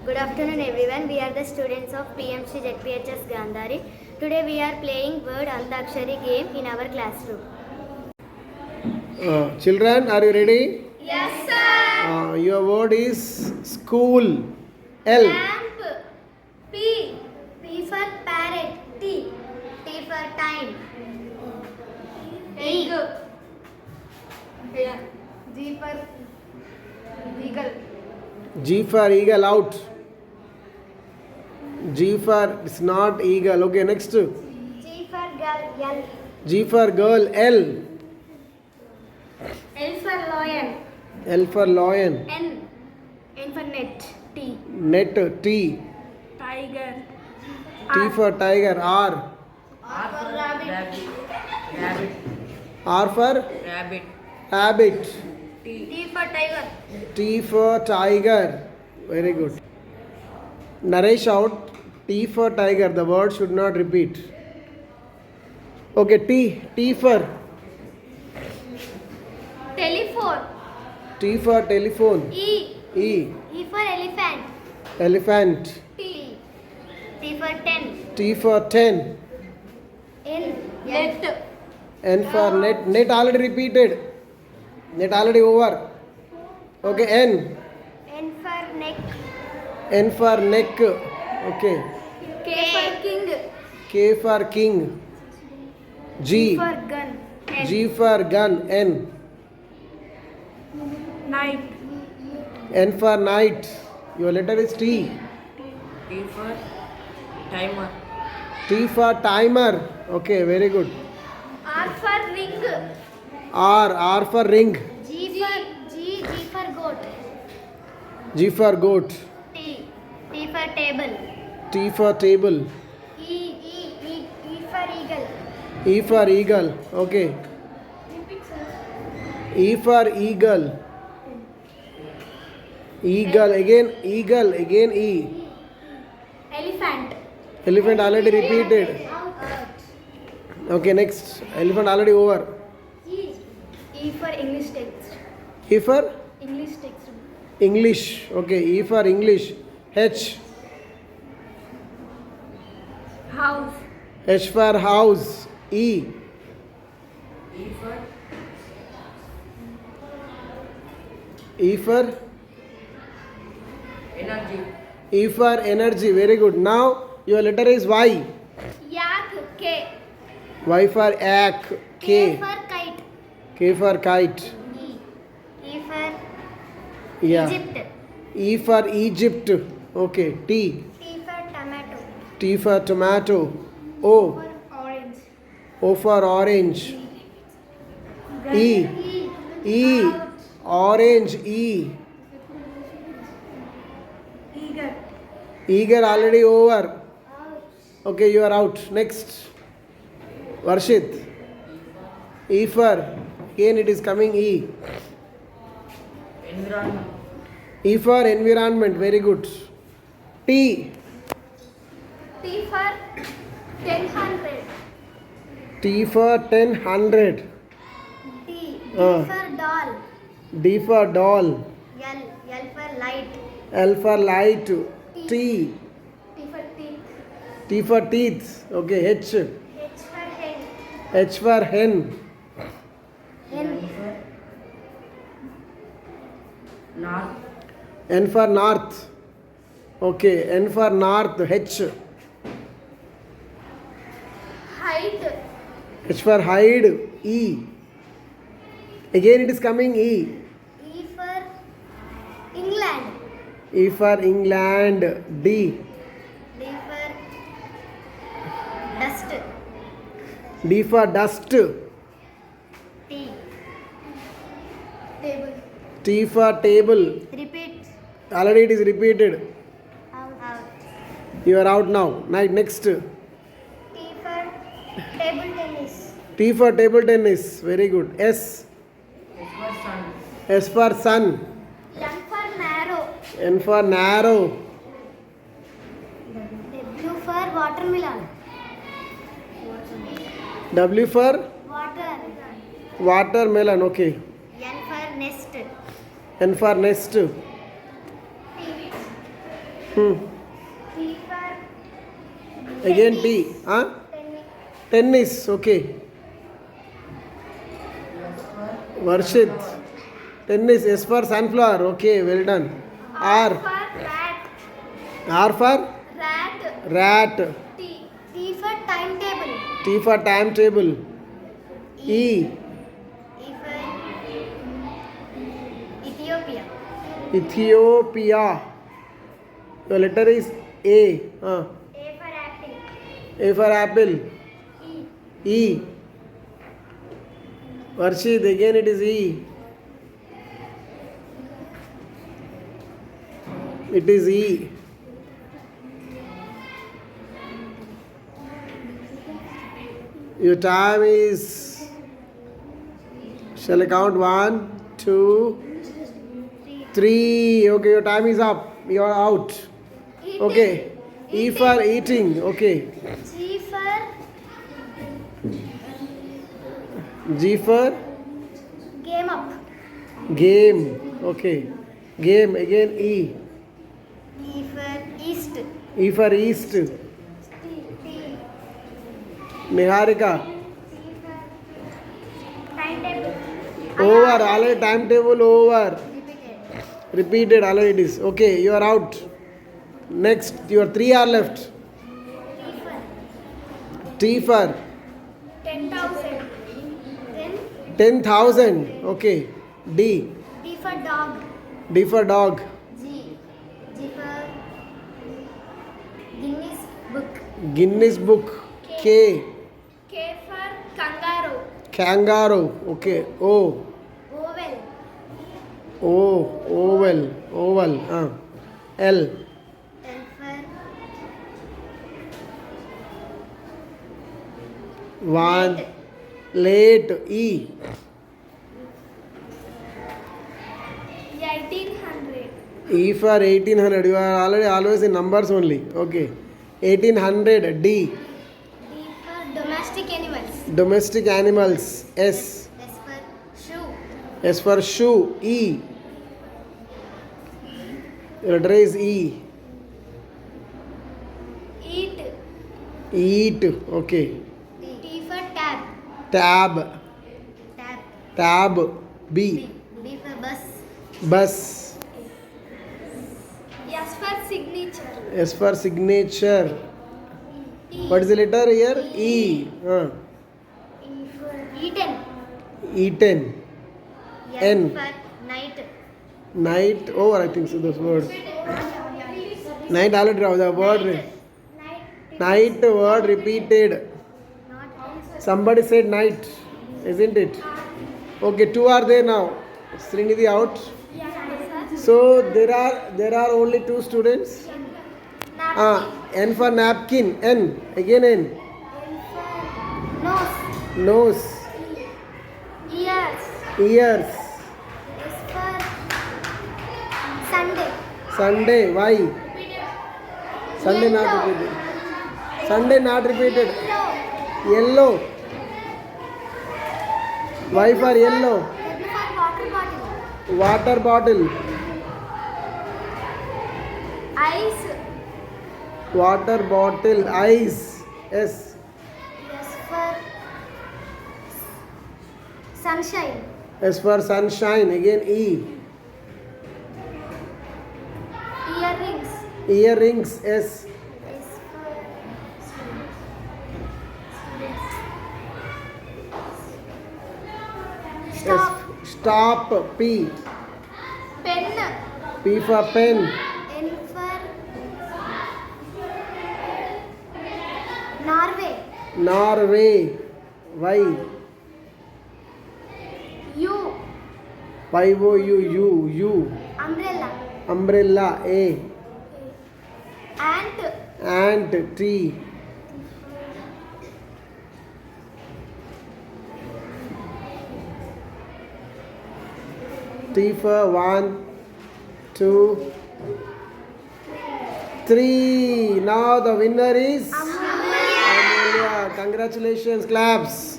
Good afternoon everyone. We are the students of PMC ZPHS Gandhari. Today we are playing word Antakshari game in our classroom. Children, are you ready? Yes sir. Your word is school. L. Lamp. P. P for parrot. T. T for time. E. G for eagle. G for eagle, out. G for, it's not eagle. Okay, next. G for girl. L. G for girl, L. L for lion. L for lion. N. N for net. T. Net, T. Tiger. T for tiger, R. R for rabbit. R for Rabbit. rabbit. T for tiger. T for tiger. Very good. Naresh out. T for tiger. The word should not repeat. Okay, T. T for. Telephone. T for telephone. E. E. E for elephant. Elephant. T. T for 10. T for 10. N. Net. N for net. Net already repeated. Net already over. Okay, N. N for neck. N for neck. Okay. K for king. K for king. G G. for gun. N. G for gun. N. Night. N for night. Your letter is T. T for timer. T for timer. Okay, very good. R for ring. R. R for ring. G for goat. G for goat. T. T for table. T for table. E for eagle. E for eagle. Okay. E for eagle. Eagle again. Eagle again. E. Elephant. Elephant already repeated. Okay, next. Elephant already over. E for English text. E for English text. English. Okay, E for English. H. House. H for house. E. E for E for energy. E for energy. Very good. Now your letter is Y. Yak. K. Y for yak. K K. for kite. K for kite. E. E for Yeah. Egypt. E for Egypt. Okay. T. T for tomato. T for tomato. O. For orange. O for orange. E. E. Orange. E. Eagle. Eager already over. Okay, you are out. Next. Varshit. E for. Again it is coming E. Environment. E for environment. Very good. T. T for 1,000. T for 1,000. D Ah. for doll. D for doll. L. L for light. L for light. T. T for teeth. T for teeth. Okay. H. H for hen. H for hen. N. North. N for north. Okay. N for north. H. Height. H for hide. E. Again it is coming E. E for England. E for England. D. D for dust. D for dust. T. Table. T for table. Repeat. Already it is repeated. Out. You are out now. Next. T for table tennis. T for table tennis. Very good. S. S for sun. S for sun. M for narrow. N for narrow. W for watermelon. W for Water. watermelon. Okay. N for nest. N for nest. Hmm. T for Again T. Huh? tennis. Tennis. Okay. Varshit. Tennis. S for sunflower. Okay. Well done. R R. for rat. R for Rat. rat. T. T for timetable. T for timetable. E. E for Ethiopia. Ethiopia. Your letter is A. A for apple. A for apple. E. E. Varshit, again it is E. It is E. Your time is. Shall I count? 1, 2, 3. Okay, your time is up. You are out. Eating. Okay. E for eating. Okay. G for G for game up. game. Okay. Game. Again E. E for east. E for east. T. Niharika. T for timetable. Over. Already timetable over. Repeated. Repeated already it is. Okay. You are out. Next. Your 3 are left. T for T for 10,000. Then 10,000. Okay. D. D for dog. D for dog. G. G for Guinness book. Guinness book. K. K for kangaroo. Kangaroo. Okay. O. Oval. O. Oval. Oval. L. L for 1. Late. E. 1800. E for 1800. You are already always in numbers only. Okay. 1800. D. D for domestic animals. Domestic animals. S. S for shoe. S for shoe. E. Your letter is E. Eat. Eat. Okay. T for tab. Tab. Tab. Tab. B. B for bus. Bus. S for signature. S for signature. E. What is the letter here? E. E for eaten. Eaten. N N. for night. Night over, I think so. This word. Night already. The word. Night word repeated. Not Somebody said night, isn't it? Okay, 2 are there now. Srinidhi out. So there are only 2 students. N for napkin. N. Again N. Nose. Nose. Ears. Ears. S for Sunday. Sunday. Why? Sunday not repeated. Sunday not repeted. Yellow. Yellow. Why for yellow? W for water bottle. Water bottle. Ice. Water bottle. Ice. S. S for sunshine. S for sunshine. Again E. Earrings. Earrings. S. S for stop. Stop. P. Pen. P for pen. N for Norway. Norway. Y. U. Y-O-U. U. Umbrella. Umbrella. A. Ant. Ant. T. T for 1, 2, 3. Now the winner is Amelia. Amelia. Congratulations. Claps.